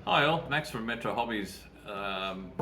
Hi all, Max from Metro Hobbies. I'm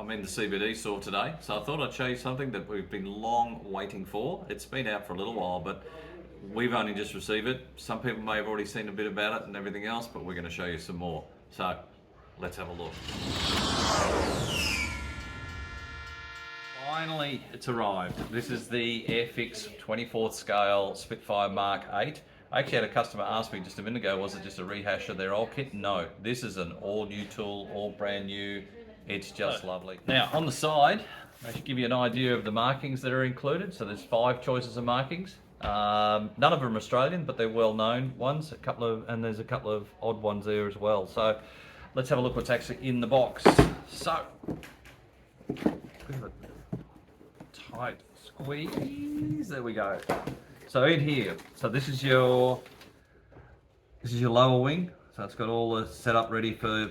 in the CBD store today, so I thought I'd show you something that we've been long waiting for. It's been out for a little while, but we've only just received it. Some people may have already seen a bit about it and everything else, but we're going to show you some more. So let's have a look. Finally, it's arrived. This is the Airfix 24th scale Spitfire Mark IX. I actually had a customer ask me just a minute ago, was it just a rehash of their old kit? No, this is an all new tool, all brand new. It's just lovely. Now on the side, I should give you an idea of the markings that are included. So there's 5 choices of markings. None of them are Australian, but they're well-known ones. And there's a couple of odd ones there as well. So let's have a look what's actually in the box. So, tight squeeze. There we go. So in here, so this is your lower wing. So it's got all the setup ready for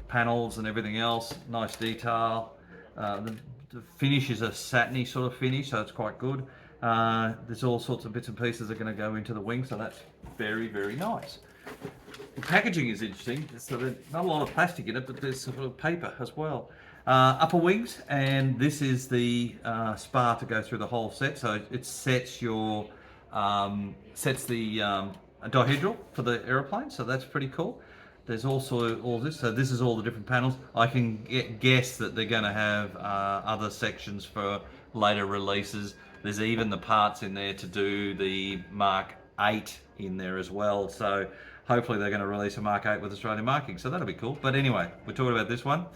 panels and everything else. Nice detail. The finish is a satiny sort of finish, so it's quite good. There's all sorts of bits and pieces that are going to go into the wing, so that's very, very nice. The packaging is interesting. So there's not a lot of plastic in it, but there's sort of paper as well. Upper wings, and this is the spar to go through the whole set. So it sets your sets the dihedral for the aeroplane. So that's pretty cool. There's also all this. So this is all the different panels. I can guess that they're going to have other sections for later releases. There's even the parts in there to do the Mark VIII in there as well. So hopefully they're going to release a Mark VIII with Australian marking. So that'll be cool. But anyway, we're talking about this one.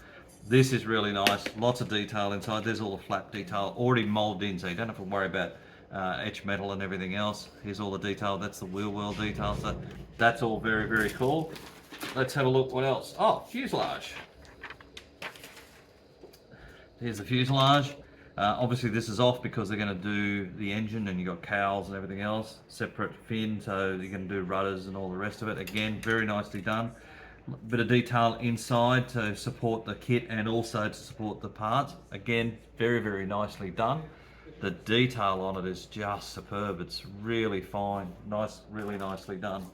This is really nice, lots of detail inside. There's all the flap detail already molded in, so you don't have to worry about etched metal and everything else. Here's all the detail, that's the wheel well detail, so that's all very, very cool. Let's have a look what else. Oh, fuselage. Here's the fuselage. Obviously this is off because they're going to do the engine and you've got cowls and everything else. Separate fin, so you're going to do rudders and all the rest of it. Again, very nicely done. Bit of detail inside to support the kit and also to support the parts. Again, very, very nicely done. The detail on it is just superb. It's really fine. Nice, really nicely done.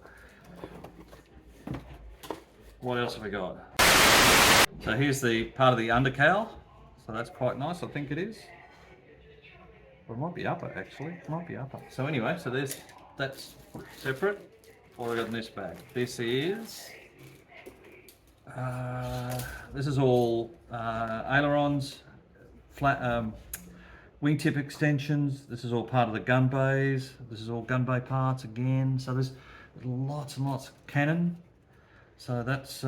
What else have we got? So here's the part of the undercowl. So that's quite nice, I think it is. Or it might be upper actually. It might be upper. So anyway, so that's separate. What have we got in this bag? This is all ailerons, flat wingtip extensions. This is all part of the gun bays. This is all gun bay parts again. So there's lots and lots of cannon. So that's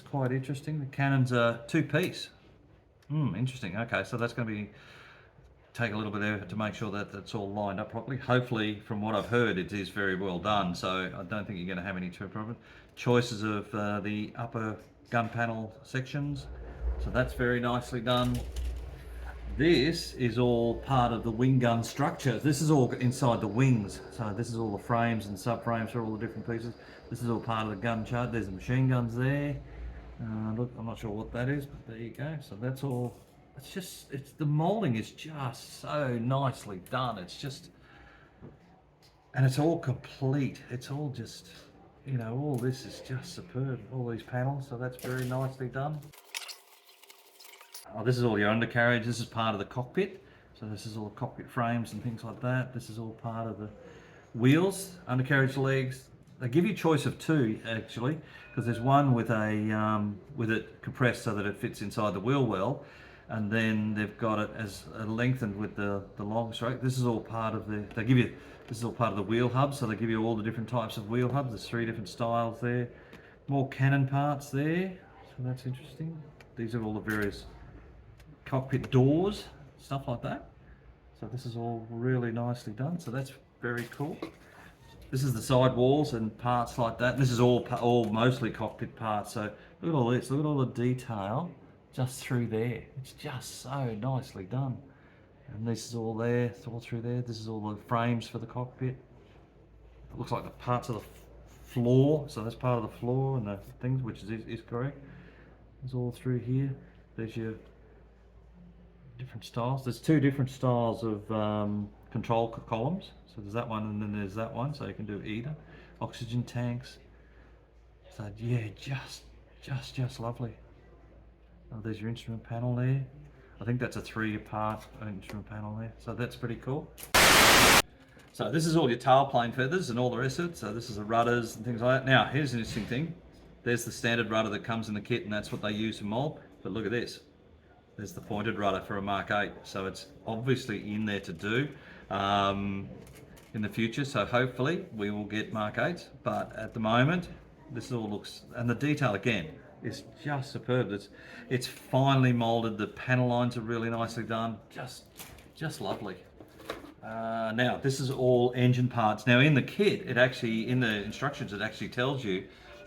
quite interesting. The cannons are 2-piece. Interesting. Okay, so that's going to be take a little bit of effort to make sure that that's all lined up properly. Hopefully, from what I've heard, it is very well done, so I don't think you're going to have any true problems. Choices of the upper gun panel sections, so that's very nicely done. This is all part of the wing gun structure. This is all inside the wings, so this is all the frames and subframes for all the different pieces. This is all part of the gun chart. There's the machine guns there. Look, I'm not sure what that is, but there you go. So that's all. It's the molding is just so nicely done. It's just, and it's all complete. It's all just, you know, all this is just superb. All these panels, so that's very nicely done. Oh, this is all your undercarriage. This is part of the cockpit. So this is all the cockpit frames and things like that. This is all part of the wheels, undercarriage legs. They give you a choice of 2 actually, because there's one with it compressed so that it fits inside the wheel well. And then they've got it as lengthened with the long stroke. This is all part of this is all part of the wheel hub, so they give you all the different types of wheel hubs. There's 3 different styles there. More cannon parts there, so that's interesting. These are all the various cockpit doors, stuff like that. So this is all really nicely done, so that's very cool. This is the side walls and parts like that. This is all mostly cockpit parts, so look at all this, look at all the detail just through there. It's just so nicely done. And this is all there, it's all through there. This is all the frames for the cockpit. It looks like the parts of the floor, so that's part of the floor and the things, which is correct. It's all through here. There's your different styles. There's 2 different styles of control columns. So there's that one and then there's that one, so you can do either. Oxygen tanks. So yeah, just just lovely. Oh, there's your instrument panel there. I think that's a 3-part instrument panel there, so that's pretty cool. So this is all your tailplane feathers and all the rest of it. So this is the rudders and things like that. Now here's an interesting thing. There's the standard rudder that comes in the kit, and that's what they use to mold. But look at this. There's the pointed rudder for a Mark 8. So it's obviously in there to do in the future. So hopefully we will get Mark 8s. But at the moment, this all looks, and the detail again is just superb. It's finely molded. The panel lines are really nicely done. Just lovely. Now this is all engine parts. Now in the kit, it actually, in the instructions, it actually tells you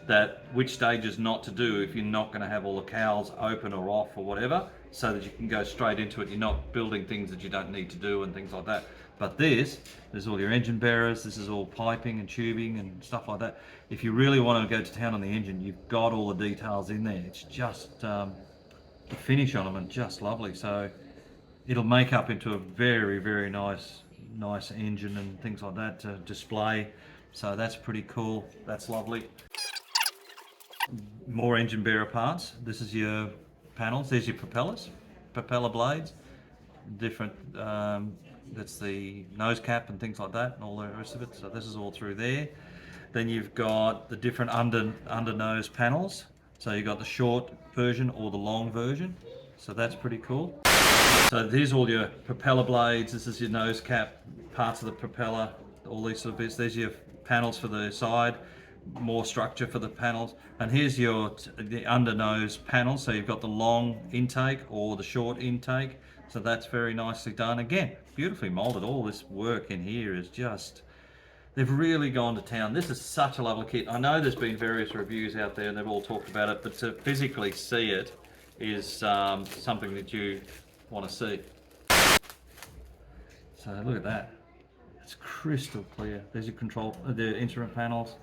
that which stages not to do if you're not going to have all the cowls open or off or whatever, so that you can go straight into it. You're not building things that you don't need to do and things like that. But there's all your engine bearers. This is all piping and tubing and stuff like that. If you really want to go to town on the engine, you've got all the details in there. It's just the finish on them and just lovely. So it'll make up into a very nice engine and things like that to display. So that's pretty cool. That's lovely. More engine bearer parts. This is your panels. There's your propellers, propeller blades, different. That's the nose cap and things like that, and all the rest of it. So this is all through there. Then you've got the different under nose panels. So you've got the short version or the long version. So that's pretty cool. So here's all your propeller blades. This is your nose cap, parts of the propeller, all these sort of bits. There's your panels for the side, more structure for the panels. And here's the under nose panel. So you've got the long intake or the short intake. So that's very nicely done. Again, beautifully molded. All this work in here is just, they've really gone to town. This is such a lovely kit. I know there's been various reviews out there and they've all talked about it, but to physically see it is something that you want to see. So look at that. It's crystal clear. There's your control, the instrument panels.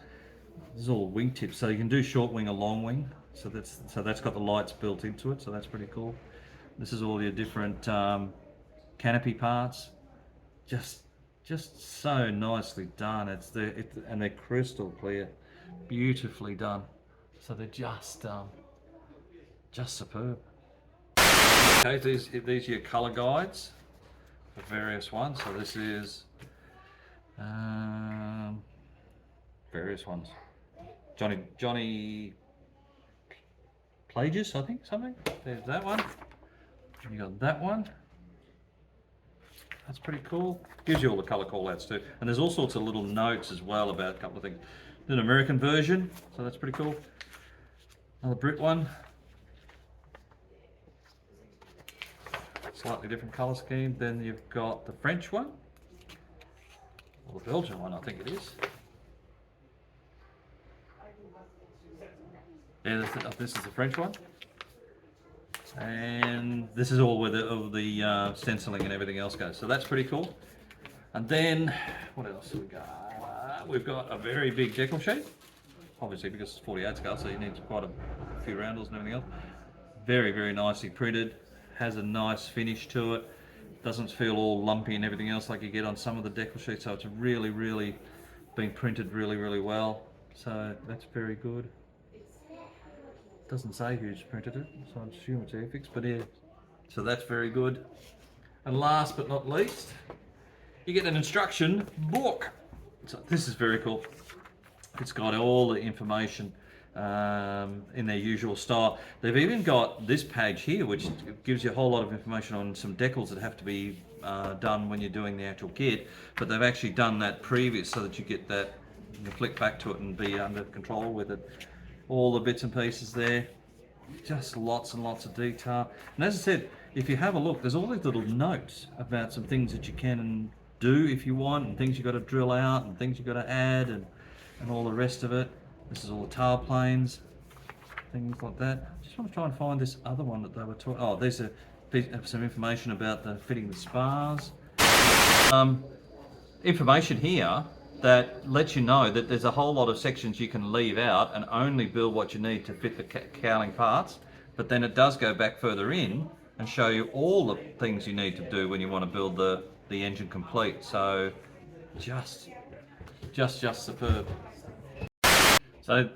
This is all wing tips. So you can do short wing or long wing. So that's got the lights built into it. So that's pretty cool. This is all your different canopy parts. Just so nicely done. And they're crystal clear, beautifully done. So they're just superb. Okay, these are your color guides for various ones. So this is various ones. Johnny Plages, I think, something. There's that one. You got that one. That's pretty cool. Gives you all the color callouts too. And there's all sorts of little notes as well about a couple of things. There's an American version, so that's pretty cool. Another Brit one. Slightly different color scheme. Then you've got the French one. Or the Belgian one, I think it is. Yeah, this is the French one. And this is all where the stenciling and everything else goes. So that's pretty cool. And then, what else have we got? We've got a very big decal sheet. Obviously because it's 48 scale, so you need quite a few roundels and everything else. Very nicely printed. Has a nice finish to it. Doesn't feel all lumpy and everything else like you get on some of the decal sheets. So it's really been printed really well. So that's very good. Doesn't say who's printed it, so I assume it's Airfix, but yeah. So that's very good. And last but not least, you get an instruction book. So this is very cool. It's got all the information in their usual style. They've even got this page here, which gives you a whole lot of information on some decals that have to be done when you're doing the actual kit. But they've actually done that previous so that you get that, you can flick back to it and be under control with it. All the bits and pieces there, just lots and lots of detail. And as I said, if you have a look, there's all these little notes about some things that you can do if you want, and things you got to drill out, and things you got to add, and all the rest of it. This is all the tail planes, things like that. I just want to try and find this other one that they were talking. Oh, there's some information about the fitting the spars. Information here that lets you know that there's a whole lot of sections you can leave out and only build what you need to fit the cowling parts, but then it does go back further in and show you all the things you need to do when you want to build the engine complete. So just superb. So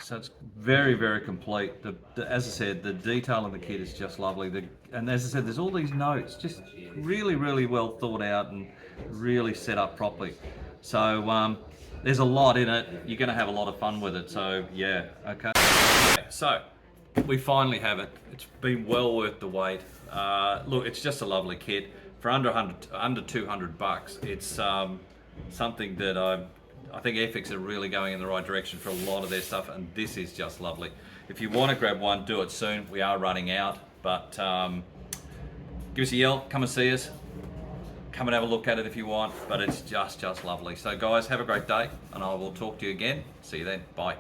So it's very, very complete. As I said, the detail in the kit is just lovely. And as I said, there's all these notes, just really, really well thought out and really set up properly. So there's a lot in it. You're going to have a lot of fun with it. So yeah, okay. So we finally have it. It's been well worth the wait. Look, it's just a lovely kit for under 200 bucks. It's something that I think Airfix are really going in the right direction for a lot of their stuff, and this is just lovely. If you want to grab one, do it soon. We are running out, but give us a yell, come and see us. Come and have a look at it if you want, but it's just lovely. So guys, have a great day, and I will talk to you again. See you then. Bye.